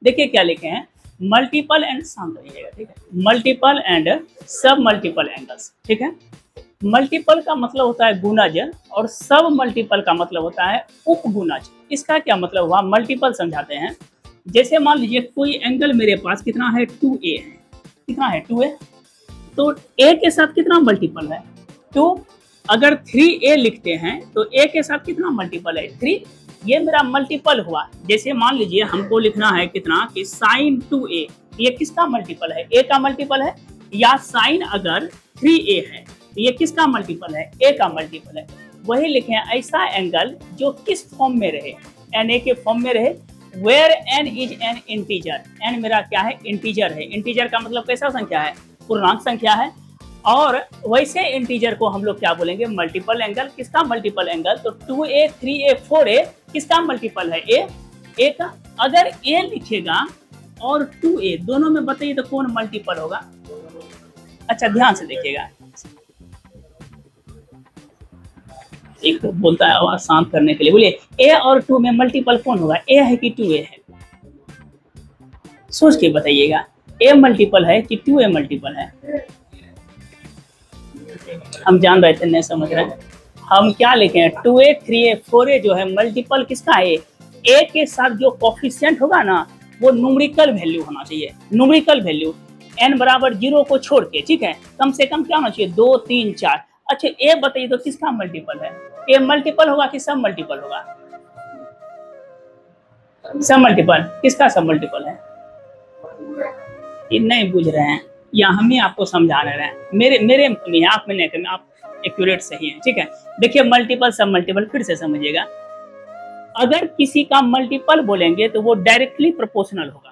देखिए क्या लिखे हैं, मल्टीपल एंड, शांत रहिएगा, ठीक है, मल्टीपल एंड सब मल्टीपल एंगल्स, ठीक है। मल्टीपल का मतलब होता है गुणज और सब मल्टीपल का मतलब होता है उपगुणज। इसका क्या मतलब हुआ, मल्टीपल समझाते हैं। जैसे मान लीजिए कोई एंगल मेरे पास कितना है 2a है, कितना है 2a, तो a के साथ कितना मल्टीपल है 2। अगर 3a लिखते हैं तो a के साथ कितना मल्टीपल है 3, ये मेरा मल्टीपल हुआ। जैसे मान लीजिए हमको लिखना है कितना कि sin 2a, ये किसका मल्टीपल है, a का मल्टीपल है, या sin अगर 3a है तो ये किसका मल्टीपल है, a का मल्टीपल है। वही लिखे ऐसा एंगल जो किस फॉर्म में रहे, na के फॉर्म में रहे, where n is an integer, n मेरा क्या है इंटीजर है। इंटीजर का मतलब कैसा संख्या है, पूर्णांक संख्या है। और वैसे इंटीजर को हम लोग क्या बोलेंगे, मल्टीपल एंगल। किसका मल्टीपल एंगल, तो 2a 3a 4a किसका मल्टीपल है, a का। अगर a लिखेगा और 2a दोनों में बताइए तो कौन मल्टीपल होगा। अच्छा ध्यान से देखिएगा, एक तो बोलता है आवाज शांत करने के लिए, बोलिए a और 2 में मल्टीपल कौन होगा, a है कि 2a है, सोच के बताइएगा, a मल्टीपल है कि 2a मल्टीपल है। हम जान रहे थे नहीं समझ रहे हैं, हम क्या लिखे हैं 2a 3a 4a जो है मल्टीपल किसका है, a के साथ जो कोफिशिएंट होगा ना वो न्यूमेरिकल वैल्यू होना चाहिए, न्यूमेरिकल वैल्यू n बराबर 0 को छोड़ के, ठीक है, कम से कम क्या होना चाहिए 2 3 4। अच्छा a बताइए तो किसका मल्टीपल है, a मल्टीपल होगा कि सब मल्टीपल होगा, सब मल्टीपल, किसका सब मल्टीपल है, ये नहीं बुझ रहे हैं या हम ही आपको समझा रहे हैं, मेरे में आप में नहीं, आप एक्यूरेट सही है, ठीक है। देखिए मल्टीपल सब मल्टीपल फिर से समझिएगा, अगर किसी का मल्टीपल बोलेंगे तो वो डायरेक्टली प्रोपोर्शनल होगा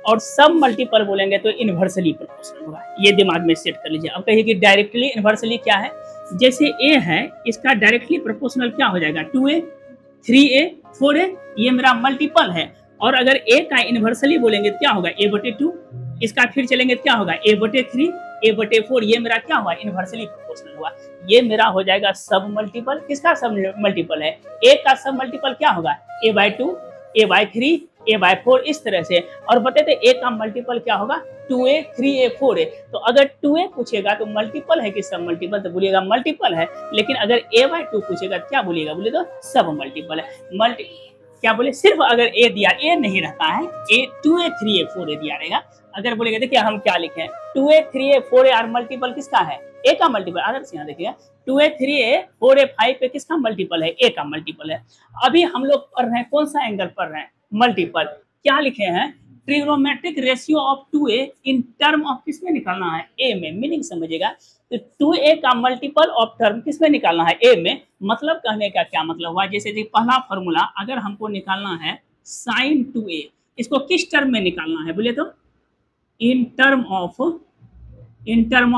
और सब मल्टीपल बोलेंगे तो इनवर्सली प्रोपोर्शनल होगा, ये दिमाग में सेट कर लीजिए। अब कहिए कि डायरेक्टली इनवर्सली क्या है, जैसे a है इसका डायरेक्टली प्रोपोर्शनल क्या हो जाएगा 2a 3a 4a, ये मेरा मल्टीपल है। और अगर a का इनवर्सली बोलेंगे तो क्या होगा a/2, इसका फिर चलेंगे क्या होगा a/3 a/4, ये मेरा क्या हुआ इनवर्सली प्रोपोर्शनल हुआ, ये मेरा हो जाएगा सब मल्टीपल। किसका सब मल्टीपल है, a का सब मल्टीपल क्या होगा a/2 a/3 a/4 इस तरह से। और बताते a का मल्टीपल क्या होगा 2a 3a 4a, तो अगर 2a पूछेगा तो मल्टीपल है कि सब मल्टीपल, तो बोलिएगा मल्टीपल है। लेकिन अगर a/2 पूछेगा क्या बोलिएगा, बोले तो सब मल्टीपल है। क्या बोले, सिर्फ अगर a दिया, a नहीं रहता है, a 2a 3a 4a दिया रहेगा। अगर बोलेगा देखिए हम क्या लिखे हैं 2a 3a 4a और मल्टीपल किसका है, a का मल्टीपल। अगर यहाँ देखिएगा 2a 3a 4a 5 पे किसका मल्टीपल है, a का मल्टीपल है। अभी हम लोग पढ़ रहे हैं कौन सा एंगल पढ़ रहे हैं, मल्टीपल। क्या लिखे हैं, trigonometric ratio of 2a in term of किसमें निकालना है, a में। मीनिंग समझिएगा, तो 2a का मल्टीपल ऑफ टर्म किसमें निकालना है, a में। मतलब कहने का क्या मतलब हुआ, जैसे कि पहला फॉर्मूला अगर हमको निकालना है sin 2a, इसको किस टर्म में निकालना है बोले तो इन टर्म ऑफ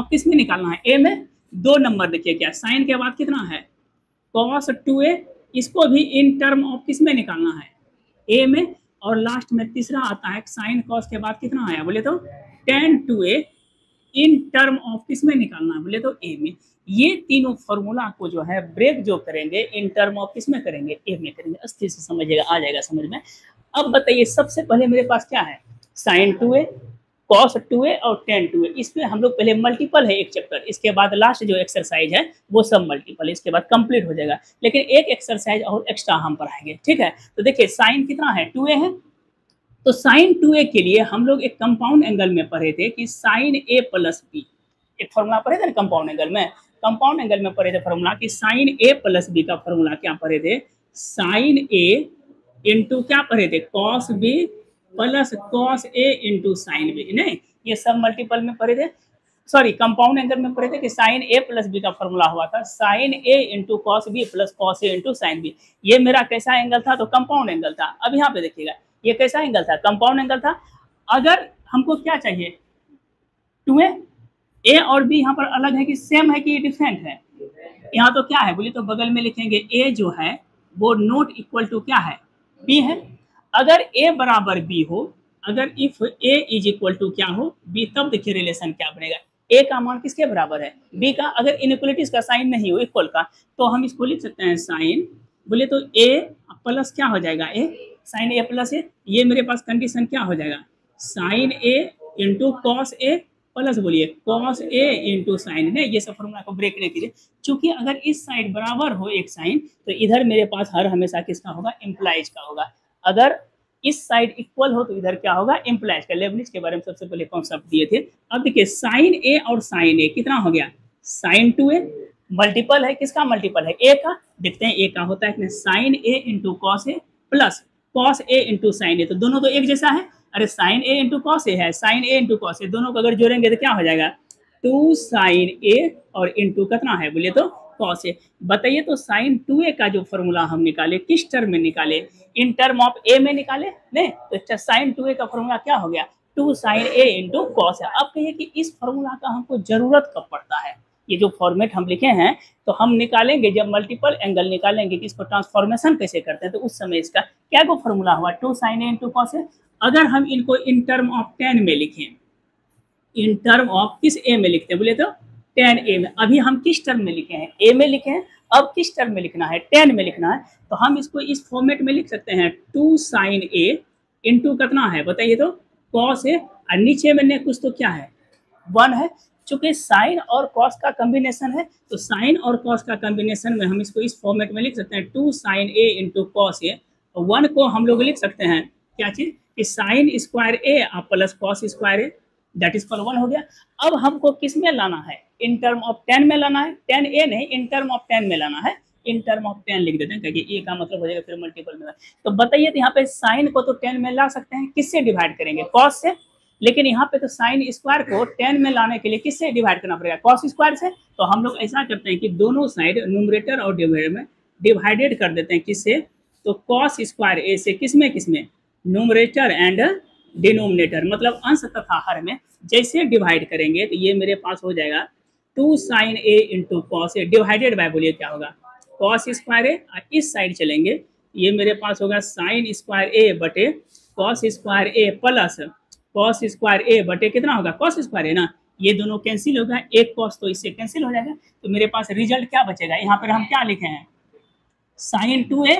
किस में निकालना है, a में। 2 नंबर देखिए क्या, साइन के बाद कितना है cos 2a, इसको भी इन टर्म ऑफ किस में निकालना है, a में। और लास्ट में तीसरा आता है साइन cos के बाद कितना आया बोले तो tan 2a, in term of किस में निकालना है बोले तो a में। ये तीनों फॉर्मूला को जो है ब्रेक जो करेंगे इन टर्म ऑफ किस में करेंगे, a में करेंगे। अस्थिर से समझिएगा, आ जाएगा समझ में। अब बताइए सबसे पहले मेरे पास क्या है साइन 2a cos 2a और tan 2a, इसमें हम लोग पहले मल्टीपल है एक चैप्टर, इसके बाद लास्ट जो एक्सरसाइज है वो सब मल्टीपल है, इसके बाद कंप्लीट हो जाएगा। लेकिन एक एक्सरसाइज और एक्स्ट्रा हम पढ़ाएंगे, ठीक है। तो देखिए साइन कितना है 2a है, तो साइन 2a के लिए हम लोग एक कंपाउंड एंगल में पढ़े थे कि साइन a प्लस बी, एक फॉर्मूला पढ़े थे ना कंपाउंड एंगल में। कंपाउंड एंगल में पढ़े थे फॉर्मूला कि साइन a प्लस बी का फॉर्मूला क्या पढ़े थे, साइन a इंटू क्या पढ़े थे cos b plus cos a into sign b। नहीं, ये सब मल्टीपल में पढ़े थे, सॉरी कंपाउंड एंगल में पढ़े थे कि साइन a प्लस बी का फॉर्मूला हुआ था sine a into cos B plus cos a into sine B. ये मेरा कैसा एंगल था, तो कंपाउंड एंगल था। अब यहाँ पे देखिएगा ये कैसा एंगल था, कंपाउंड एंगल था। अगर हमको क्या चाहिए 2a, a और b यहाँ पर अलग है कि सेम है कि डिफरेंट है, यहाँ तो क्या है बोलिए तो बगल में लिखेंगे a जो है वो नॉट इक्वल टू क्या है b है। अगर a बराबर b हो, अगर if a is equal to क्या हो b, तब देखिए रिलेशन क्या बनेगा, a का मान किसके बराबर है b का। अगर इनइक्वलिटीज का साइन नहीं हो इक्वल का, तो हम इसको लिख सकते हैं साइन बोले तो a प्लस क्या हो जाएगा a साइन ए प्लस ए, ये मेरे पास कंडीशन क्या हो जाएगा, sign A into cos A plus बोलिए कॉस ए इंटू साइन ए। ये सब फॉर्मूला को ब्रेक नहीं कीजिए, क्योंकि अगर इस साइड बराबर हो एक साइन तो इधर मेरे पास हर हमेशा किसका होगा, इम्प्लाइज का होगा। अगर इस साइड इक्वल हो तो इधर क्या होगा, इम्प्लाइज का। लेबनिज के बारे में सबसे पहले कॉन्सेप्ट दिए थे। अब देखिए साइन ए और साइन ए कितना हो गया, साइन 2a मल्टीपल है किसका, मल्टीपल है ए का। देखते हैं ए का होता है sign A into cos A plus cos A into sine ए, तो दोनों तो एक जैसा है। अरे साइन ए इंटू कॉस ए है, साइन ए इंटू कॉस ए, दोनों को अगर जोड़ेंगे तो क्या हो जाएगा, 2 साइन ए और इंटू कितना है बोलिए तो कॉस ए। बताइए तो साइन 2a का जो फॉर्मूला हम निकाले किस टर्म में निकाले, इन टर्म ऑफ ए में निकाले नहीं, तो साइन 2a का फॉर्मूला क्या हो गया, 2 साइन ए इंटू कॉस है। अब कहिए कि इस फॉर्मूला का हमको जरूरत कब पड़ता है, ये जो फॉर्मेट हम लिखे हैं तो हम निकालेंगे जब मल्टीपल एंगल निकालेंगे कि इसको ट्रांसफॉर्मेशन कैसे करते हैं, तो उस समय इसका क्या को फॉर्मूला हुआ, 2 साइन ए इंटू कॉस है। अगर हम इनको इन टर्म ऑफ tan में लिखें, इन टर्म ऑफ किस ए में लिखते हैं बोले तो tan ए में। अभी हम किस टर्म में लिखे हैं, ए में लिखे हैं, अब किस टर्म में लिखना है, tan में लिखना है। तो हम इसको इस फॉर्मेट में लिख सकते हैं 2 साइन ए इंटू कितना है बताइए तो कॉस ए, और नीचे में कुछ तो क्या है 1 है। चूंकि साइन और कॉस का कॉम्बिनेशन है तो साइन और कॉस का कॉम्बिनेशन में हम इसको इस फॉर्मेट में लिख सकते हैं 2 साइन ए इंटू कॉस ए। 1 को हम लोग लिख सकते हैं क्या चीज कि sine square A plus cos square A, that is call 1 हो गया। अब हमको किस में लाना है, इन टर्म ऑफ tan में लाना है, tan ए नहीं इन टर्म ऑफ tan में लाना है, इन टर्म ऑफ tan लिख देते हैं क्योंकि ए का मतलब हो जाएगा फिर मल्टीपल में। तो बताइए तो यहाँ पे साइन को तो tan में ला सकते हैं, किससे डिवाइड करेंगे, कॉस से, लेकिन यहाँ पे तो साइन स्क्वायर को tan में लाने के लिए किससे डिवाइड करना पड़ेगा, कॉस स्क्वायर से। तो हम लोग ऐसा करते हैं कि दोनों साइड न्यूमरेटर और डिवाइडर में डिवाइडेड कर देते हैं, किससे, तो कॉस स्क्वायर ए से, किसमें किसमें, न्यूमरेटर एंड डिनोमिनेटर, मतलब अंश तथा हर में जैसे डिवाइड करेंगे तो ये मेरे पास हो जाएगा 2 sine A into cos A divided by बोलिए क्या होगा, कॉस स्क्वायर ए। इस साइड चलेंगे ये मेरे पास होगा साइन स्क्वायर ए बटे कॉस स्क्वायर ए प्लस कॉस स्क्वायर ए बटे कितना होगा, कॉस स्क्वायर ए ना, ये दोनों कैंसिल होगा, एक कॉस तो इससे कैंसिल हो जाएगा। तो मेरे पास रिजल्ट क्या बचेगा, यहाँ पर हम क्या लिखे हैं, sign 2a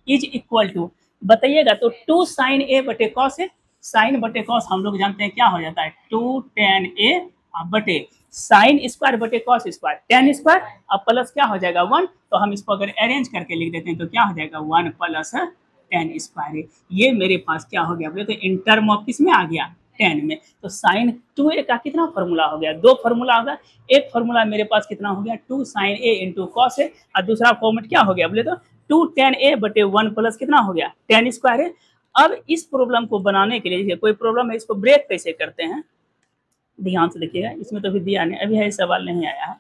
is equal to, बताइएगा तो 2 साइन ए बटे कॉस ए, साइन बटे कॉस हम लोग जानते हैं क्या हो जाता है 2 tan ए बटे साइन स्क्वायर बटे कॉस स्क्वायर, tan स्क्वायर अब प्लस क्या हो जाएगा 1। तो हम इसको अगर अरेंज करके लिख देते हैं तो क्या हो जाएगा 1 प्लस tan स्क्वायर। ये मेरे पास क्या हो गया बोले तो इन टर्म ऑफ किस में आ गया, tan में। तो साइन 2a का कितना फॉर्मूला हो गया, 2 फॉर्मूला होगा। एक फॉर्मूला मेरे पास कितना हो गया 2 साइन ए इंटू कॉस ए, और दूसरा फॉर्मेट क्या हो गया बोले तो 2 tan ए बटे 1 प्लस कितना हो गया tan स्क्वायर है। अब इस प्रॉब्लम को बनाने के लिए कोई प्रॉब्लम है, इसको ब्रेक कैसे करते हैं ध्यान से देखिएगा, इसमें तो अभी दिया नहीं, अभी है सवाल नहीं आया है,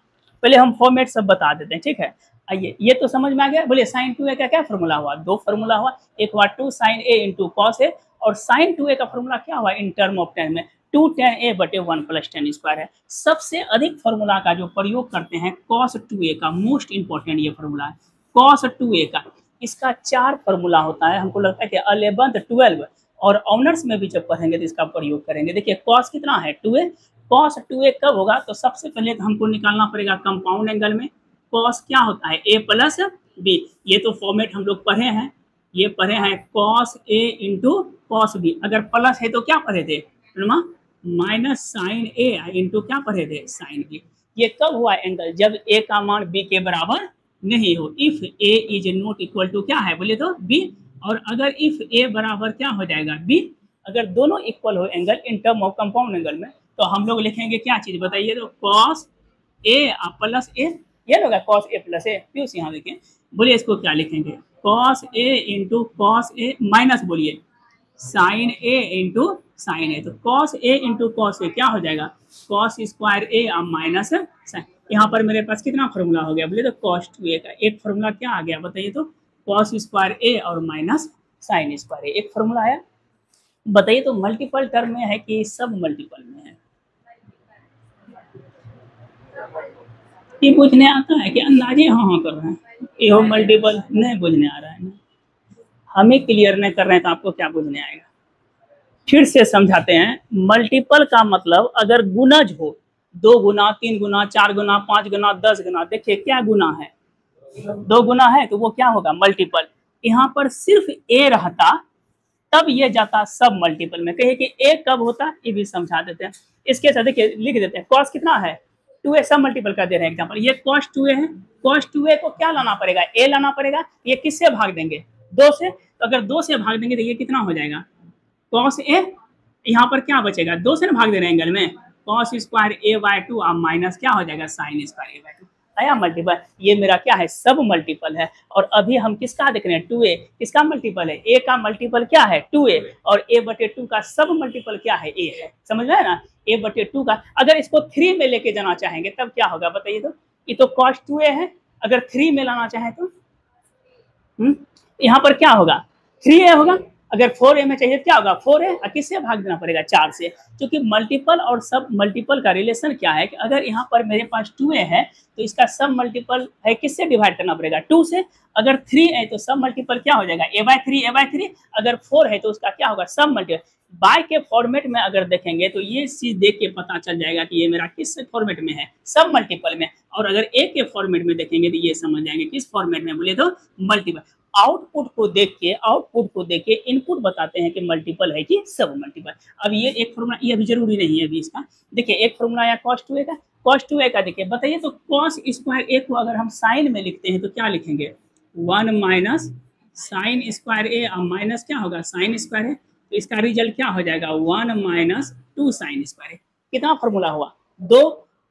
पहले हम फॉर्मेट सब बता देते हैं, ठीक है। आइए ये तो समझ में आ गया। बोलिए साइन 2a का क्या फॉर्मूला हुआ, 2 फॉर्मूला हुआ, एक हुआ 2 साइन ए इंटू कॉस ए, और साइन 2a का फॉर्मूला क्या हुआ इन टर्म ऑफ tan में 2 tan ए बटे 1 प्लस tan स्क्वायर है। सबसे अधिक फॉर्मूला का जो प्रयोग करते हैं cos 2a का, मोस्ट इंपॉर्टेंट ये फॉर्मूला है cos 2a का। इसका 4 फॉर्मूला होता है, हमको लगता है कि 11th 12 और ऑनर्स में भी जब पढ़ेंगे तो इसका प्रयोग करेंगे। देखिए cos कितना है 2a, cos 2a कब होगा, तो सबसे पहले तो हमको निकालना पड़ेगा कंपाउंड एंगल में, cos क्या होता है a प्लस b। ये तो फॉर्मेट हम लोग पढ़े हैं, ये पढ़े हैं cos a into cos b, अगर प्लस है तो क्या पढ़े थे माइनस साइन a इंटू क्या पढ़े थे साइन b। ये कब हुआ एंगल, जब a का मान b के बराबर नहीं हो, if a is not equal to क्या है बोले तो b, और अगर इफ a बराबर क्या हो जाएगा b, अगर दोनों इक्वल हो angle in term of compound angle में, तो हम लोग लिखेंगे क्या चीज बताइए तो cos a प्लस a, ये होगा cos a plus a। Plus यहाँ देखिए, बोलिए इसको क्या लिखेंगे cos a into cos a minus बोलिए sine a into sine a, तो cos a into cos a क्या हो जाएगा cos square a minus sine. यहाँ पर मेरे पास कितना फॉर्मूला हो गया बोले तो cos 2a का एक फॉर्मूला क्या आ गया बताइए तो cos स्क्वायर a और माइनस साइन स्क्वायर a, एक फॉर्मूला आया। बताइए तो मल्टीपल टर्म में है कि सब मल्टीपल में है, ये बुझने आता है कि अंदाजे हाँ कर रहे हैं, ये मल्टीपल नहीं बुझने आ रहा है ना, हमें क्लियर नहीं कर रहे हैं तो आपको क्या बुझने आएगा। फिर से समझाते हैं, मल्टीपल का मतलब अगर गुणज हो, 2 गुना 3 गुना 4 गुना 5 गुना 10 गुना, देखिए क्या गुना है 2 गुना है तो वो क्या होगा मल्टीपल। यहाँ पर सिर्फ a रहता तब ये जाता सब मल्टीपल में। कहिए कि ए कब होता, ये भी समझा देते हैं। इसके साथ देखिए लिख देते हैं, कॉस कितना है 2a, सब मल्टीपल कर दे रहे हैं एग्जाम्पल। ये cos 2a है, cos 2a को क्या लाना पड़ेगा, a लाना पड़ेगा। ये किससे भाग देंगे, 2 से। तो अगर 2 से भाग देंगे तो ये कितना हो जाएगा cos a, यहाँ पर क्या बचेगा, 2 से ना भाग दे रहे हैं एंगल में, cos स्क्वायर a बाय 2 और माइनस क्या हो जाएगा sin स्क्वायर a बाय 2। आया मल्टीपल, ये मेरा क्या है सब मल्टीपल है। और अभी हम किसका देख रहे हैं 2a, किसका मल्टीपल है, a का मल्टीपल क्या है 2a, और a बटे 2 का सब मल्टीपल क्या है a है, समझ रहे हैं ना। a बटे 2 का अगर इसको 3 में लेके जाना चाहेंगे तब क्या होगा बताइए तो, ये तो cos 2a है, अगर 3 में लाना चाहें तो यहाँ पर क्या होगा 3a होगा, अगर 4a में चाहिए क्या होगा 4a, और किससे भाग देना पड़ेगा 4 से। क्योंकि मल्टीपल और सब मल्टीपल का रिलेशन क्या है कि अगर यहाँ पर मेरे पास 2a है तो इसका सब मल्टीपल है किससे डिवाइड करना पड़ेगा 2 से। अगर 3 है तो सब मल्टीपल क्या हो जाएगा a बाय 3, अगर 4 है तो उसका क्या होगा सब मल्टीपल। बाय के फॉर्मेट में अगर देखेंगे तो ये चीज देख के पता चल जाएगा कि ये मेरा किस फॉर्मेट में है सब मल्टीपल में, और अगर ए के फॉर्मेट में देखेंगे तो ये समझ जाएंगे किस फॉर्मेट में बोले तो मल्टीपल। आउटपुट को देख के इनपुट बताते हैं कि मल्टीपल है कि सब मल्टीपल। अब ये एक फॉर्मूला, ये अभी जरूरी नहीं है अभी इसका, देखिए एक फॉर्मूला आया cos 2a का, cos 2a का देखिए बताइए तो cos स्क्वायर a को अगर हम साइन में लिखते हैं तो क्या लिखेंगे 1 माइनस साइन स्क्वायर a, और माइनस क्या होगा साइन स्क्वायर है, तो इसका रिजल्ट क्या हो जाएगा 1 माइनस 2 साइन स्क्वायर है। कितना फॉर्मूला हुआ 2।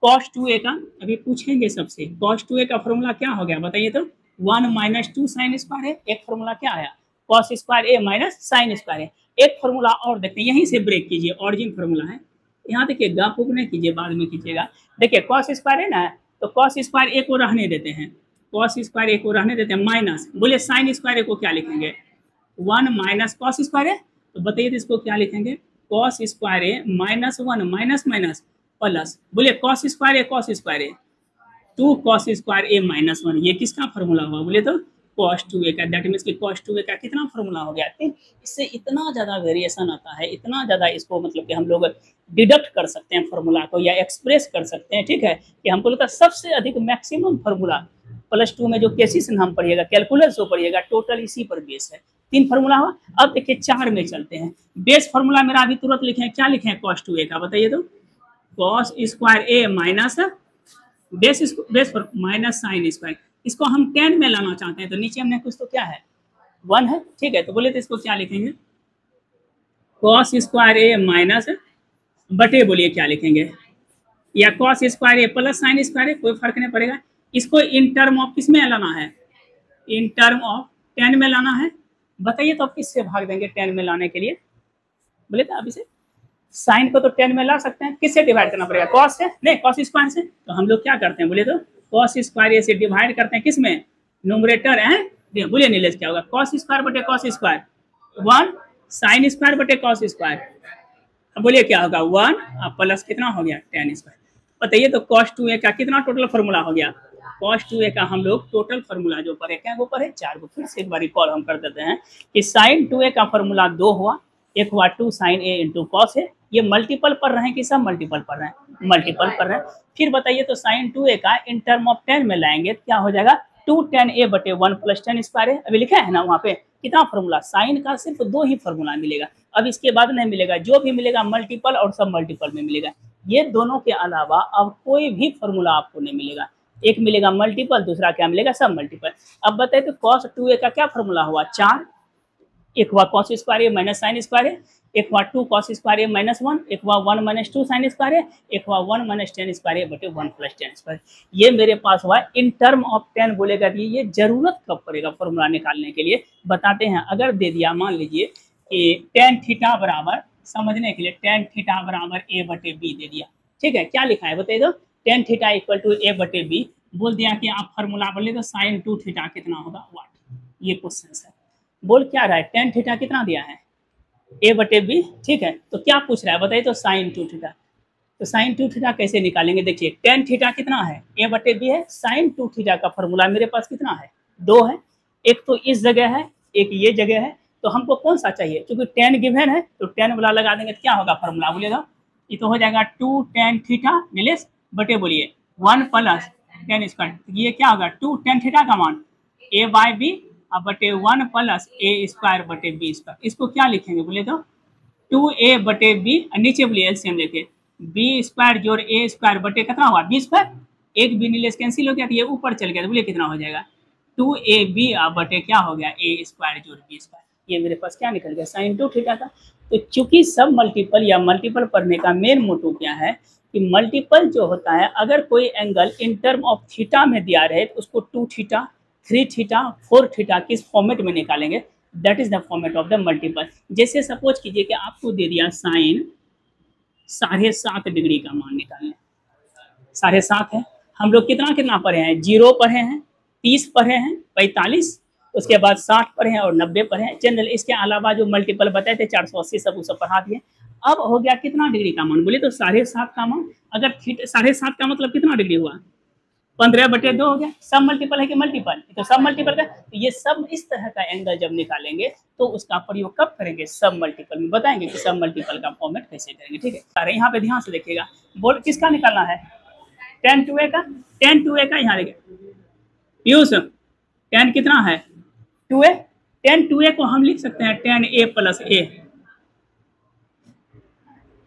cos 2a का अभी पूछेंगे सबसे, cos 2a का फॉर्मूला क्या हो गया बताइए तो 1 माइनस 2 साइन स्क्वायर है। एक फॉर्मूला क्या आया cos square a minus sine square है। एक फॉर्मूला और देखते हैं, यहीं से ब्रेक कीजिए, ऑरिजिन फॉर्मूला है यहाँ देखिए, गप उप नहीं कीजिए बाद में कीजिएगा। देखिए cos स्क्वायर है ना, तो cos स्क्वायर a को रहने देते हैं, cos स्क्वायर a को रहने देते हैं, माइनस बोले साइन स्क्वायर a को क्या लिखेंगे 1 माइनस cos स्क्वायर है, तो बताइए तो इसको क्या लिखेंगे cos square a minus 1 minus minus plus, बोले cos square a 2 cos square a minus 1, ये किसका फॉर्मूला हुआ बोले तो cos 2a का। दैट मीन्स कि cos 2a का कितना फॉर्मूला हो गया, इससे इतना ज़्यादा वेरिएशन आता है, इतना ज़्यादा इसको मतलब कि हम लोग डिडक्ट कर सकते हैं फॉर्मूला को या एक्सप्रेस कर सकते हैं, ठीक है। कि हमको लगता है सबसे अधिक मैक्सिमम फॉर्मूला +2 में जो केसेस हम पढ़िएगा, कैलकुलस जो पढ़िएगा, टोटल इसी पर बेस है। 3 फॉर्मूला हुआ। अब देखिए 4 में चलते हैं। बेस फॉर्मूला मेरा अभी तुरंत लिखे, क्या लिखे हैं cos 2a का बताइए तो cos square a minus base पर माइनस साइन स्क्वायर, इसको हम 10 में लाना चाहते हैं तो नीचे हमने कुछ तो क्या है 1 है, ठीक है। तो बोले तो इसको क्या लिखेंगे cos स्क्वायर a माइनस बटे बोलिए क्या लिखेंगे, या cos square a plus sine square a, कोई फर्क नहीं पड़ेगा। इसको इन टर्म ऑफ किस में लाना है, इन टर्म ऑफ 10 में लाना है। बताइए तो आप किससे भाग देंगे 10 में लाने के लिए, बोले तो आप इसे साइन को तो 10 में ला सकते हैं, किससे डिवाइड करना पड़ेगा cos से, नहीं cos स्क्वायर से। तो हम लोग क्या करते हैं बोले तो cos स्क्वायर से डिवाइड करते हैं किस में, न्यूमरेटर है, बोलिए नीलेश क्या होगा cos स्क्वायर बटे cos स्क्वायर 1 साइन स्क्वायर बटे cos स्क्वायर, अब बोलिए क्या होगा 1 प्लस कितना हो गया tan स्क्वायर। बताइए तो cos 2a का कितना टोटल फॉर्मूला हो गया, cos 2a का हम लोग टोटल फॉर्मूला जो पढ़े क्या वो पढ़े 4 को, फिर से एक बार रिकॉल हम कर देते हैं कि sin 2a का फॉर्मूला 2 हुआ, एक हुआ 2 sin a इंटू कॉस है। ये मल्टीपल पर रहे हैं कि सब मल्टीपल पर रहे हैं, मल्टीपल पर रहे हैं। फिर बताइए तो sin 2a का इन टर्म ऑफ 10 में लाएंगे क्या हो जाएगा 2 tan a बटे 1 प्लस tan स्क्वायर है। अभी लिखा है ना वहाँ पे कितना फॉर्मूला, साइन का सिर्फ 2 ही फॉर्मूला मिलेगा, अब इसके बाद नहीं मिलेगा, जो भी मिलेगा मल्टीपल और सब मल्टीपल में मिलेगा। ये दोनों के अलावा अब कोई भी फॉर्मूला आपको नहीं मिलेगा, एक मिलेगा मल्टीपल, दूसरा क्या मिलेगा सब मल्टीपल। अब बताइए तो cos 2a का क्या फॉर्मूला हुआ 4, एक हुआ cos square a minus sine square है, एक हुआ 2 cos स्क्वायर a माइनस 1, एक हुआ 1 माइनस 2 साइन स्क्वायर है, एक हुआ 1 माइनस tan स्क्वायर a बटे 1 प्लस tan स्क्वायर। ये मेरे पास हुआ इन टर्म ऑफ 10। बोलेगा कि ये जरूरत कब पड़ेगा फॉर्मूला निकालने के लिए, बताते हैं। अगर दे दिया मान लीजिए कि tan थीटा बराबर, समझने के लिए tan थीटा बराबर a बटे b दे दिया, ठीक है। क्या लिखा है बताइए तो tan theta equal to a बटे b, बोल दिया कि आप फॉर्मूला बोले तो sin 2 थीटा कितना होगा वाट, ये क्वेश्चन है। बोल क्या रहा है tan थीटा कितना दिया है a बटे b, ठीक है। तो क्या पूछ रहा है बताइए तो sin 2 थीटा, तो sin 2 थीटा कैसे निकालेंगे, देखिए tan थीटा कितना है a बटे b है, sin 2 थीटा का फॉर्मूला मेरे पास कितना है 2 है, एक तो इस जगह है एक ये जगह है, तो हमको कौन सा चाहिए, क्योंकि tan गिवन है तो tan वाला लगा देंगे तो क्या होगा फॉर्मूला बोलिएगा, ये तो हो जाएगा 2 tan थीटा नीलेश बटे बोलिए 1 प्लस tan स्क्वायर, ये क्या होगा 2 tan थीटा का मान a बाय b बटे 1 प्लस ए स्क्वायर बटे बी स्क्वायर। इसको क्या लिखेंगे बोले तो 2a बटे बी, नीचे बोलिए एलसीएम लेके बी स्क्वायर जोड़ ए स्क्वायर बटे कितना हुआ बी स्क्वायर, एक बी नीलेस कैंसिल हो गया तो ये ऊपर चल गया तो बोलिए कितना हो जाएगा 2ab बटे क्या हो गया ए स्क्वायर जोड़ बी स्क्वायर। ये मेरे पास क्या निकल गया साइन 2 थीटा था। तो चूंकि सब मल्टीपल या मल्टीपल पढ़ने का मेन मोटो क्या है कि मल्टीपल जो होता है अगर कोई angle in term of theta में दिया रहे तो उसको 2 थीटा 3 थीटा 4 थीटा किस फॉर्मेट में निकालेंगे, that is the format of the multiple. जैसे सपोज कीजिए कि आपको दे दिया साइन 7.5 डिग्री का मान निकालने, 7.5 है, हम लोग कितना कितना पढ़े हैं, 0 पढ़े हैं, 30 पढ़े हैं, 45, उसके बाद 60 पढ़े हैं और 90 पढ़े हैं जनरल। इसके अलावा जो मल्टीपल बताए थे 480 सब उसे पढ़ा दिए। अब हो गया कितना डिग्री का मान बोले तो 7.5 का मान, अगर 7.5 का मतलब कितना डिग्री हुआ 15/2 हो गया। सब मल्टीपल है कि मल्टीपल, तो सब मल्टीपल का। तो ये सब इस तरह का एंगल जब निकालेंगे तो उसका प्रयोग कब करेंगे, सब मल्टीपल में बताएंगे कि सब मल्टीपल का फॉर्मेट कैसे करेंगे। ठीक है, अरे यहाँ पे ध्यान से देखिएगा, बोल किसका निकालना है tan 2a का, tan 2a का यहाँ देखिए पीयूष tan कितना है 2a, tan 2a को हम लिख सकते हैं tan a प्लस a।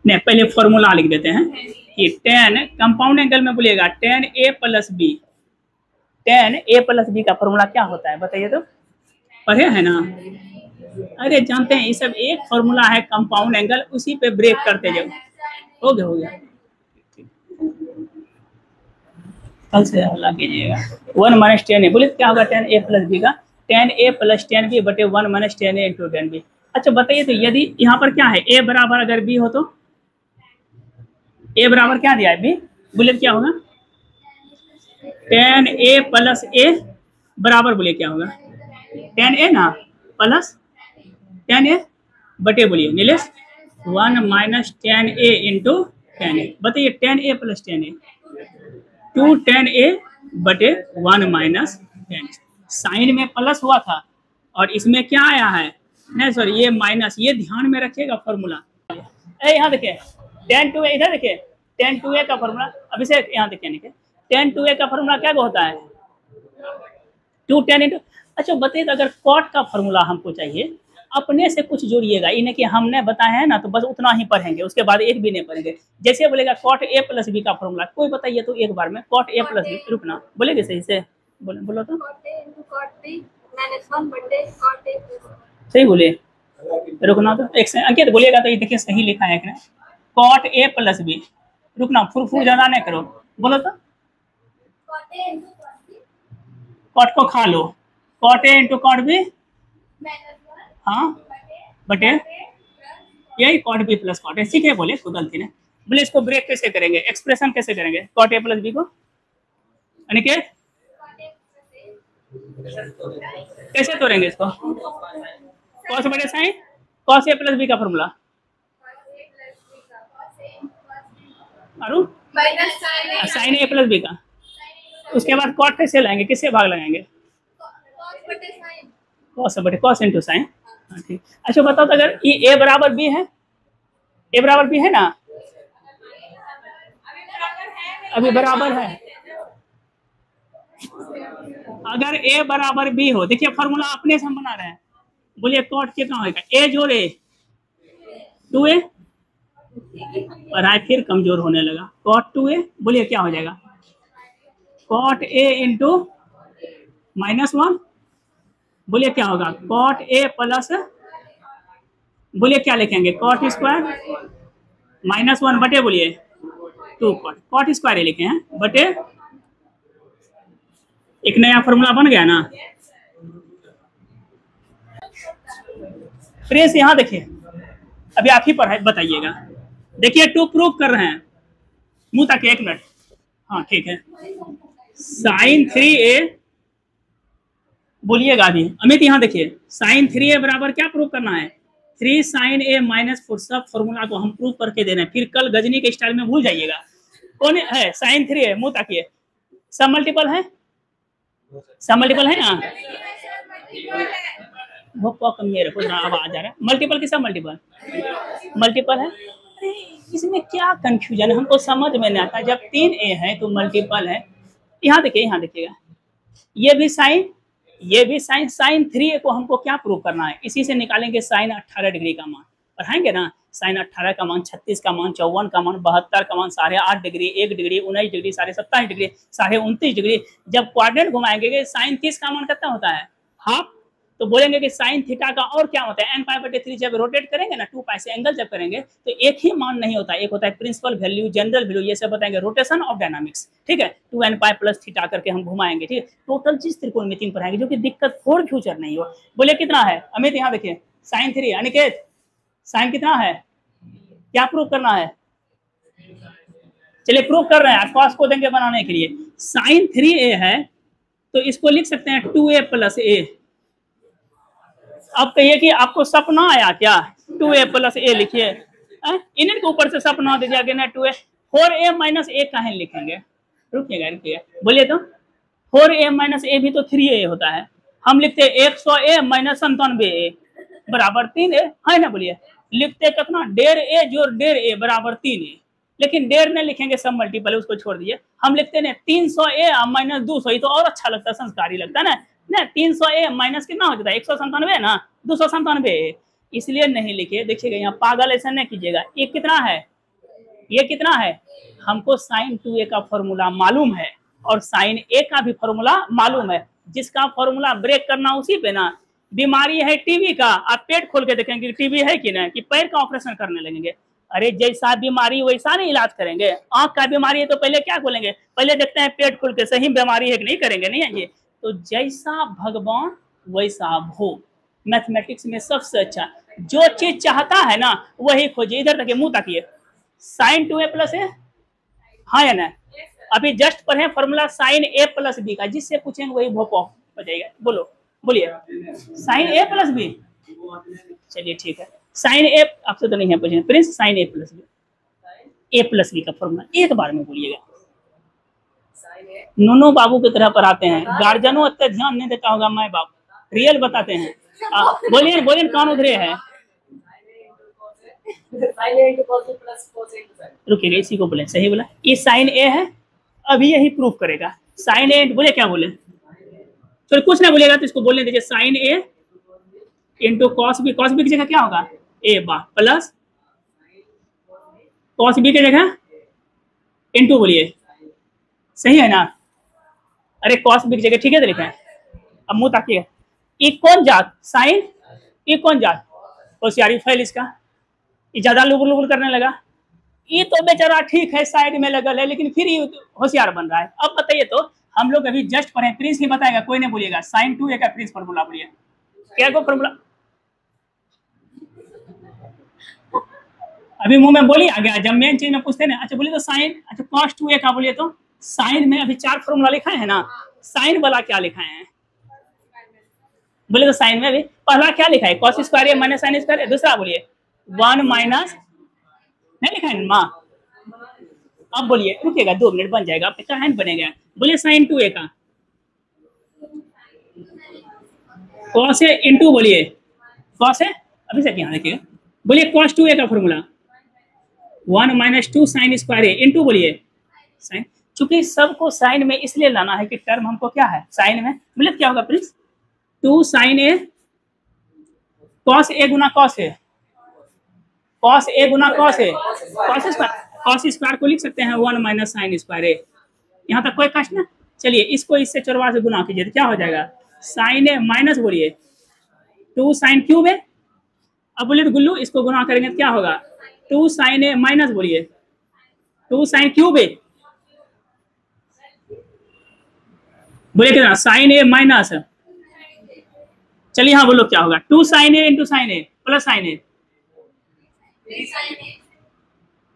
नहीं पहले फॉर्मूला लिख देते हैं कि tan कंपाउंड एंगल में बोलिएगा tan a plus b, tan a plus b का फॉर्मूला क्या होता है बताइए तो, पढ़े हैं ना, अरे जानते हैं ये सब एक फॉर्मूला है कंपाउंड एंगल, उसी पे ब्रेक करते जाओ। हो गया कल से हल्ला कीजिएगा। 1 माइनस tan a बोले क्या होगा tan a प्लस b का, tan a plus tan b बटे 1 minus tan a into tan b। अच्छा बताइए तो यदि यहाँ पर क्या है a बराबर अगर b हो तो a बराबर क्या दिया है b, बोले क्या होगा tan a प्लस a बराबर बोले क्या होगा tan a ना प्लस tan a बटे बोलिए Nilesh 1 minus tan a into tan a। बताइए tan a plus tan a 2 tan a बटे 1 माइनस tan a। साइन में प्लस हुआ था और इसमें क्या आया है, नहीं सॉरी ये माइनस, ये ध्यान में रखिएगा फॉर्मूला। यहाँ देखिए tan 2a, इधर देखिए tan 2a का फॉर्मूला, अभी से यहाँ देखिए tan 2a का फॉर्मूला क्या होता है 2 tan इंटू। अच्छा बताइए तो अगर cot का फॉर्मूला हमको चाहिए अपने से कुछ जोड़िएगा, इन्हें कि हमने बताया है ना तो बस उतना ही पढ़ेंगे, उसके बाद एक भी नहीं पढ़ेंगे। जैसे बोलेगा cot a प्लस b का फॉर्मूला कोई बताइए तो एक बार में cot a प्लस b, रुकना बोलेगे सही से बोलो तो सही बोले, रुकना तो एक से अंकित बोलिएगा तो ये देखिए सही लिखा है कि cot a प्लस b, रुकना फुर ज्यादा नहीं करो, बोलो तो cot को खा लो, cot a into cot b, हाँ बटे यही cot b plus cot a, ठीक है बोले कोई गलती नहीं। बोले इसको ब्रेक कैसे करेंगे, एक्सप्रेशन कैसे करेंगे cot a प्लस b को, अनिकेत कैसे तोड़ेंगे इसको, cos बटे sine, cos a plus b का formula sine a plus b का, उसके बाद cot कैसे लाएंगे, किससे भाग लगाएंगे cos बटे cos इंटू साइन। ठीक, अच्छा बताओ तो अगर ये a बराबर b है, a बराबर b है ना, अभी बराबर है, अगर a बराबर b हो, देखिए फॉर्मूला अपने से हम बना रहे हैं, बोलिए cot कितना होगा a जोड़ a 2a, पढ़ाई फिर कमजोर होने लगा, cot 2a बोलिए क्या हो जाएगा cot a इंटू -1, बोलिए क्या होगा cot a प्लस, बोलिए क्या लिखेंगे cot स्क्वायर -1 बटे बोलिए 2 cot स्क्वायर लिखे हैं बटे, एक नया फॉर्मूला बन गया ना। प्रेस यहाँ देखिए, अभी आप ही पढ़ाई बताइएगा, देखिए 2 प्रूव कर रहे हैं, मुंह तक 1 मिनट, हाँ ठीक है, साइन 3a बोलिएगा अभी अमित, यहाँ देखिए साइन 3a बराबर क्या प्रूव करना है 3 साइन a माइनस 4, सब फॉर्मूला को हम प्रूव करके दे रहे हैं, फिर कल गजनी के स्टाइल में भूल जाइएगा। कौन है साइन 3a, मुंह ताकिए, सब मल्टीपल है, सब मल्टीपल है ना, वो कम ये रखो आवाज आ रहा है, मल्टीपल की सब मल्टीपल है। अरे इसमें क्या कंफ्यूजन है, हमको समझ में नहीं आता, जब 3a है तो मल्टीपल है। यहाँ देखिए, यहाँ देखिएगा, ये भी साइन ये भी साइन 3a को हमको क्या प्रूव करना है, इसी से निकालेंगे साइन 18 डिग्री का मान, पढ़ाएंगे ना। साइन 18 का मान, 36 का मान, 54 का मान, 72 का मान, 8.5 degree, 1 degree, 19 degree, 27.5 degree, 29.5 degree. जब क्वाड्रेंट घुमाएंगे साइन 30 का मान कितना होता है, हाफ। तो बोलेंगे कि साइन थीटा का और क्या होता है, एन पाई बटे 3। जब रोटेट करेंगे ना 2 पाई से एंगल जब करेंगे तो एक ही मान नहीं होता, एक होता है प्रिंसिपल वैल्यू, जनरल वैल्यू, ये सब बताएंगे, रोटेशन ऑफ डायनामिक्स, ठीक है। 2n पाई प्लस थीटा करके हम घुमाएंगे, ठीक है। टोटल चीज त्रिकोणमिति में पढ़ाएंगे, जो कि दिक्कत फॉर फ्यूचर नहीं हो। बोले कितना है अमित, यहाँ देखिए साइन 3, अनिकेत साइन कितना है, क्या प्रूव करना है, चलिए प्रूव कर रहे हैं, कॉस को देंगे बनाने के लिए। साइन 3a है तो इसको लिख सकते हैं 2a प्लस a। अब कहिए कि आपको सपना आया क्या, 2a प्लस a लिखिए, इन्हीं के ऊपर से सपना दे दिया गया 2a, 4a माइनस a कहीं लिखेंगे, रुकिएगा रुकिएगा, बोलिए तो 4a माइनस a भी तो 3a होता है, हम लिखते हैं 100a माइनस 97a बराबर 3a, है ना। बोलिए लिखते कितना, 1.5a जोड़ 1.5a बराबर 3a, लेकिन 1.5 नहीं लिखेंगे, सब मल्टीपल है उसको छोड़ दिए। हम लिखते हैं 300a माइनस 200, ये तो और अच्छा लगता है, संस्कारी लगता है ना 300a माइनस कितना हो जाता है 197 ना, 297, इसलिए नहीं लिखे। देखिएगा यहाँ पागल ऐसा नहीं कीजिएगा, ये कितना है, ये कितना है, हमको साइन 2a का फॉर्मूला मालूम है और साइन a का भी फॉर्मूला मालूम है, जिसका फॉर्मूला ब्रेक करना उसी पे ना। बीमारी है टीबी का, आप पेट खोल के देखेंगे टीबी है कि नहीं, कि पैर का ऑपरेशन करने लगेंगे, अरे जैसा बीमारी वैसा नहीं इलाज करेंगे। आंख का बीमारी है तो पहले क्या बोलेंगे, पहले देखते हैं पेट खोल के सही बीमारी है कि नहीं, करेंगे नहीं है ये। तो जैसा भगवान वैसा भोग, मैथमेटिक्स में सबसे अच्छा, जो चीज चाहता है ना वही खोजिए। इधर तक मुंह ताकिए, साइन 2a प्लस है, हाँ या ना। अभी जस्ट पढ़े formula sine a plus B का, जिससे पूछेंगे वही भोपो हो जाएगा। बोलो बोलिए, साइन a प्लस बी, चलिए ठीक है। साइन a आपसे तो नहीं है पूछेंगे, प्रिंस sine a plus B, a plus B का फॉर्मूला एक बार में बोलिएगा। नोनो बाबू की तरह पढ़ाते हैं, गार्जियनों इतना ध्यान नहीं देता होगा, माए बाप रियल बताते हैं। बोलिए बोलिए, कौन उधरे है, रुकिए इसी को बोले, सही बोला, ये साइन a है, अभी यही प्रूफ करेगा। साइन a बोले, क्या बोले, चलो कुछ ना बोलेगा तो इसको बोलने दीजिए, sine a into cos B, cos B की जगह क्या होगा a bar plus cos B की जगह इंटू, बोलिए सही है ना। अरे कॉस बी की जगह ठीक है तो लिखा है, अब मुंह ताकिए। ये कौन जात साइन, ये कौन जात, होशियारी फैल इसका, ये ज्यादा लुबुल लुबुल करने लगा। ये तो बेचारा ठीक है साइड में लगल है, लेकिन फिर ये होशियार बन रहा है। अब बताइए तो, हम लोग अभी जस्ट पढ़े, प्रिंस ही बताएगा, कोई नहीं बोलिएगा। साइन 2a का प्रिंस फॉर्मूला बोलिए, क्या को फॉर्मूला, अभी मुंह में बोलिए आ गया, जब मेन चीज में पूछते ना। अच्छा बोलिए तो साइन, अच्छा कॉस 2a का बोलिए तो, साइन में अभी 4 फॉर्मूला लिखा है ना, साइन वाला क्या लिखा है, बोले तो साइन में अभी पहला क्या लिखा है, cos square minus sine square, दूसरा बोलिए 1 माइनस, नहीं लिखा है माँ। अब बोलिए, रुकिएगा 2 मिनट, बन जाएगा आपका हैंड बनेगा। बोलिए साइन 2a का कॉस है इंटू, बोलिए कॉस है, अभी से यहाँ देखिएगा, बोलिए कॉस 2a का फॉर्मूला 1 माइनस 2 साइन स्क्वायर है इंटू, बोलिए साइन। चूंकि सबको साइन में इसलिए लाना है कि टर्म हमको क्या है साइन में, बोले क्या होगा please, 2 sine a cos a गुना कॉस है, कॉस a गुना कॉस है, कॉस स्क्वायर को लिख सकते हैं 1 माइनस साइन स्क्वायर है। यहाँ तक कोई कष्ट ना। चलिए इसको इससे 4 से गुना कीजिए तो क्या हो जाएगा, साइन a माइनस, बोलिए 2 साइन क्यूब है। अब बोलिए तो गुल्लू, इसको गुना करेंगे तो क्या होगा, 2 साइन a माइनस, बोलिए 2 साइन क्यूब है, बोलिए कितना, साइन a माइनस, चलिए हाँ बोलो क्या होगा, 2 sine a into sine a plus sine a,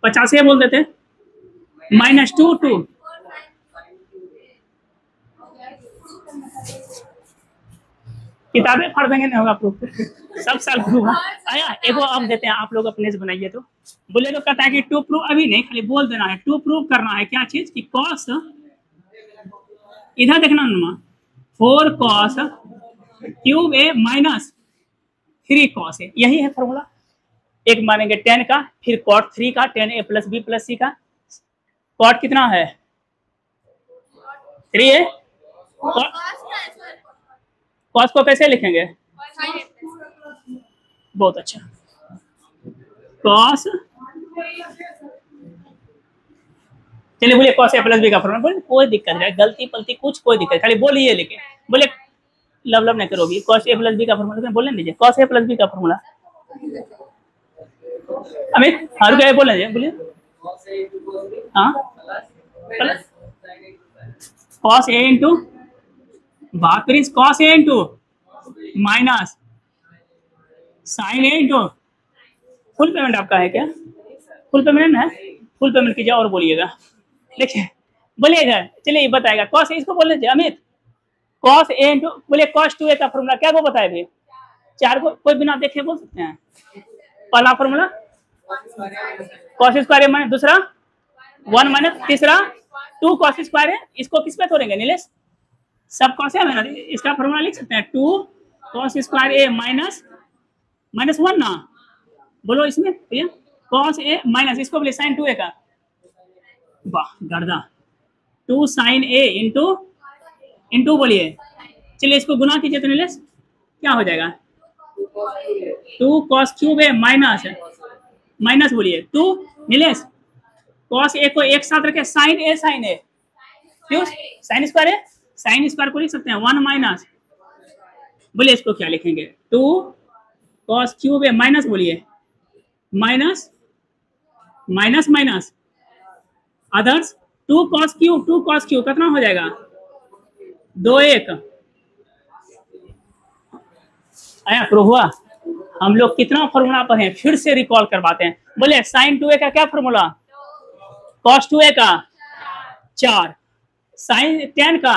50 बोल देते, माइनस 2 2, किताबें फाड़ देंगे, नहीं होगा प्रूफ, सब साल प्रूफ आया। एगो अब देते हैं, आप लोग अपने से बनाइए तो। बोले तो कहता है कि 2 प्रूफ, अभी नहीं खाली बोल देना है, 2 प्रूफ करना है क्या चीज, कि कॉस, इधर देखना ना, 4 cos cube a minus 3 cos a, यही है फॉर्मूला। एक मानेंगे 10 का, फिर कॉट 3 का, 10a plus b plus c का, कॉट कितना है 3 है, कॉस को कैसे लिखेंगे? बहुत अच्छा। कॉस, चलिए बोलिए कॉस ए प्लस बी का फॉर्मूला। बोलिए कोई दिक्कत नहीं, गलती पलती कुछ कोई दिक्कत, खाली बोलिए लेके बोले लब नहीं करोगी। कॉस ए प्लस बी का फॉर्मूला बोलने दीजिए। कॉस ए प्लस बी का फॉर्मूला अमित और क्या बोलने दीजिए, बोलिए। हाँ कॉस ए इंटू बात Prince, cos A into minus sign A into, full payment आपका है क्या? फुल पेमेंट है, फुल पेमेंट कीजिए और बोलिएगा। देखिए बोलिएगा, चलिए बताएगा कॉस ए, इसको बोल लीजिए अमित। कॉस ए इंटू बोलिए कॉस 2a का फॉर्मूला क्या को बताए भी? 4 को कोई बिना देखे बोल सकते हैं। पहला फॉर्मूला कॉस स्क्वायर माइनस, दूसरा 1 माइनस, तीसरा 2 कॉस स्क्वायर है। इसको किस पे तोड़ेंगे नीलेश? सब कॉस है ना, इसका फॉर्मूला लिख सकते हैं 2 कॉस स्क्वायर ए माइनस माइनस 1 ना, बोलो इसमें भैया कॉस ए माइनस, इसको बोलिए साइन 2a का, वाह गर्दा, 2 साइन ए इंटू इंटू बोलिए। चलिए इसको गुना कीजिए तो नीलेश क्या हो जाएगा? 2 कॉस क्यूब ए माइनस माइनस बोलिए 2 नीलेश, कॉस ए को एक साथ रखे साइन ए क्यों साइन स्क्वायर है, साइन स्क्वायर को लिख सकते हैं 1 माइनस, बोलिए इसको क्या लिखेंगे? 2 कॉस क्यूब ए माइनस बोलिए minus minus minus others 2 cos cube कितना हो जाएगा? 2 1 आया प्रूव हुआ। हम लोग कितना फॉर्मूला पढ़े फिर से रिकॉल करवाते हैं। बोले साइन 2a का क्या फॉर्मूला? कॉस 2a का 4, साइन 10 का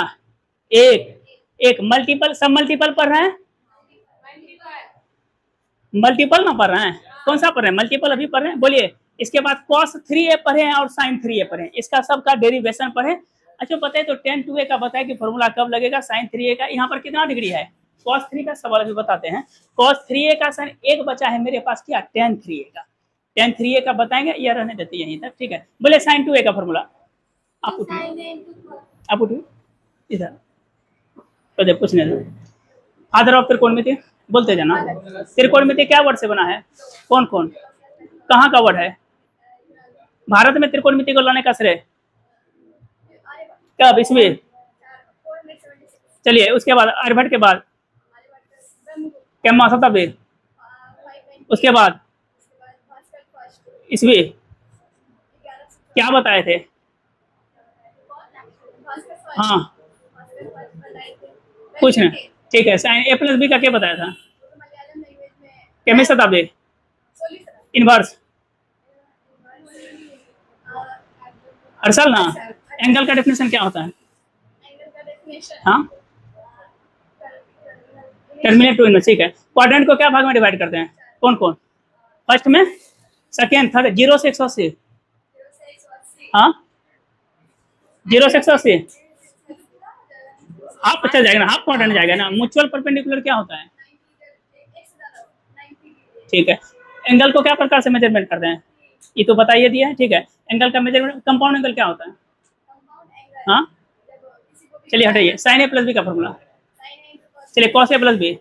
1 मल्टीपल, सब मल्टीपल पढ़ रहे हैं, मल्टीपल ना पढ़ रहे हैं, कौन सा पढ़ रहे हैं? मल्टीपल अभी पढ़ रहे हैं। बोलिए इसके बाद cos 3a पढ़े हैं और sin 3a पढ़े हैं, इसका सबका डेरिवेशन पढ़े। अच्छा बताए तो tan 2a का बताए कि फॉर्मूला कब लगेगा, sin 3a का यहाँ पर कितना डिग्री है? cos 3 का सवाल अभी बताते हैं। cos 3a का sin एक बचा है मेरे पास क्या? tan 3a का, tan 3a का बताएंगे, यह रहने देते यहीं तक, ठीक है। बोले sin 2a का फॉर्मूला आप उठिए इधर तो पूछने दो। फादर ऑफ त्रिकोणमिति बोलते जाना। त्रिकोणमिति क्या वर्ड से बना है? कौन कौन कहाँ का वर्ड है? भारत में त्रिकोणमिति को लाने का श्रेय कब? ईस्वी। चलिए उसके बाद आर्यभट्ट के बाद क्या शताब्दी, उसके बाद ईस्वी क्या बताए थे? हाँ कुछ नहीं, ठीक है। साइन ए प्लस बी का क्या बताया था? कितनी शताब्दी? इनवर्स अरसल ना। एंगल का डेफिनेशन क्या होता है? हाँ टर्मिनेट टू इनवर्स, ठीक है। क्वाड्रेंट को क्या भाग में डिवाइड करते हैं? कौन कौन? फर्स्ट में, सेकेंड, थर्ड, 0 से 180। हाँ 0 से 180 हाफ चल जाएगा ना, हाफ क्वाड्रेंट जाएगा ना। म्यूचुअल परपेंडिकुलर क्या होता है? ठीक है। एंगल को क्या प्रकार से मेजरमेंट करते हैं? ये तो बताइए दिया है, ठीक है। एंगल का मेजरमेंट, कंपाउंड एंगल क्या होता है? हाँ चलिए हटाइए, साइन ए प्लस बी का फॉर्मूला। चलिए cos A plus B,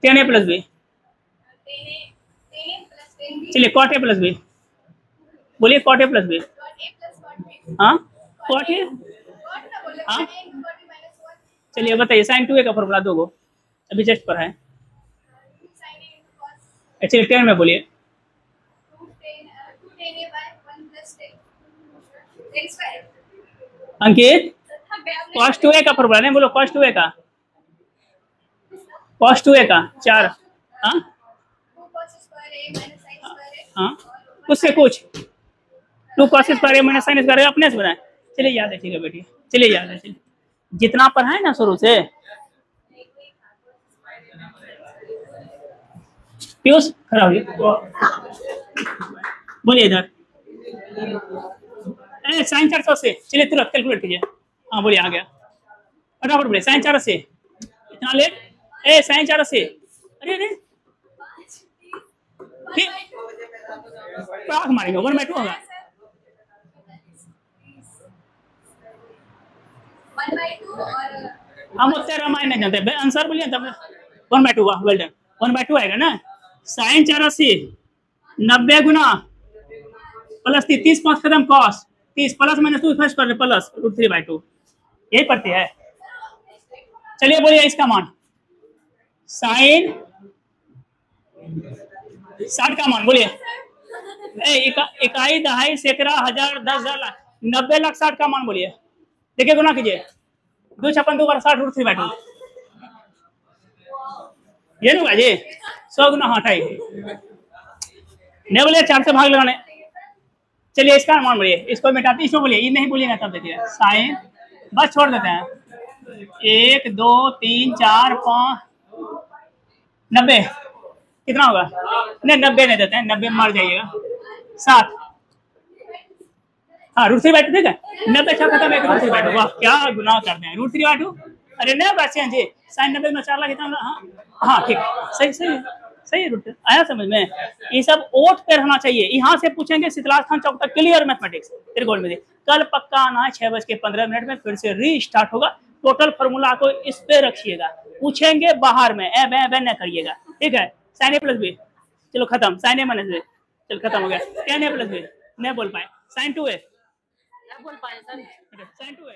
ten A plus B, चलिए कॉट ए प्लस बी, बोलिए कॉट ए प्लस बी। हाँ कॉट ए, हाँ चलिए बताइए साइन 2a का फॉर्मूला दो गो अभी जस्ट पर है। चलिए 10 में बोलिए। अंकित cos 2a का फॉर्मूला नहीं बोलो, cos 2a का, cos 2a का 4। हाँ हाँ उससे कुछ 2 cos square minus sine square अपने से बनाए। चलिए याद है, ठीक है बेटी, चलिए याद है, चलिए जितना पढ़ाए ना शुरू से। पीयूष खड़ा होइए, बोलिए इधर। साइन 480, चलिए तुरंत कैलकुलेट कीजिए। हाँ बोलिए आ गया, फटाफट बोलिए साइन 480। इतना लेट? साइन 480, अरे अरे ठीक मारेंगे 1/2 होगा। 1/2 और हम उतने रामायण नहीं जानते, आंसर बोलिए तब। 1/2 वाह, वेल डन। 1/2 आएगा ना। साइन 84 90 गुना प्लस 30 5 खत्म कॉस 30 प्लस माइनस 2 फर्स्ट कर प्लस √3/2 यही पड़ती है। चलिए बोलिए इसका मान साइन 60 का मान बोलिए। इकाई दहाई सैकड़ा हजार 10,000 लाख 90 लाख 60 का मान बोलिए। देखिए गुना कीजिए 2 56 2 60 √3/2 ये ना जी 100 गुना हटाई नहीं बोलिए 4 से भाग लगाने। चलिए इसका मान बोलिए, इसको मिटाते इसको बोलिए, ये नहीं बोलिएगा तब देखिए साइन बस छोड़ देते हैं 1 2 3 4 5 90 कितना होगा? नहीं 90 नहीं देते हैं, 90 मार जाइएगा 7 हाँ √3/2 ठीक है 90 अच्छा खत्म है √3/2 वाह क्या गुनाह करते हैं √3/2। अरे नहीं बच्चे जी साइन 90 में 4 लाख कितना? हाँ हाँ ठीक सही सही सही रूट आया समझ में। ये सब ओट पे रहना चाहिए। यहाँ से पूछेंगे शीतलाल खान चौक तक क्लियर मैथमेटिक्स त्रिकोण में। कल पक्का आना है 6:15 में फिर से रीस्टार्ट होगा। टोटल फॉर्मूला को इस पे रखिएगा, पूछेंगे बाहर में ए बे न करिएगा ठीक है। साइन ए प्लस बी चलो खत्म, साइन ए माइनस बी चलो खत्म हो गया, टेन ए प्लस बी नहीं बोल पाए, साइन 2a बोल पाए सर, साइन 2a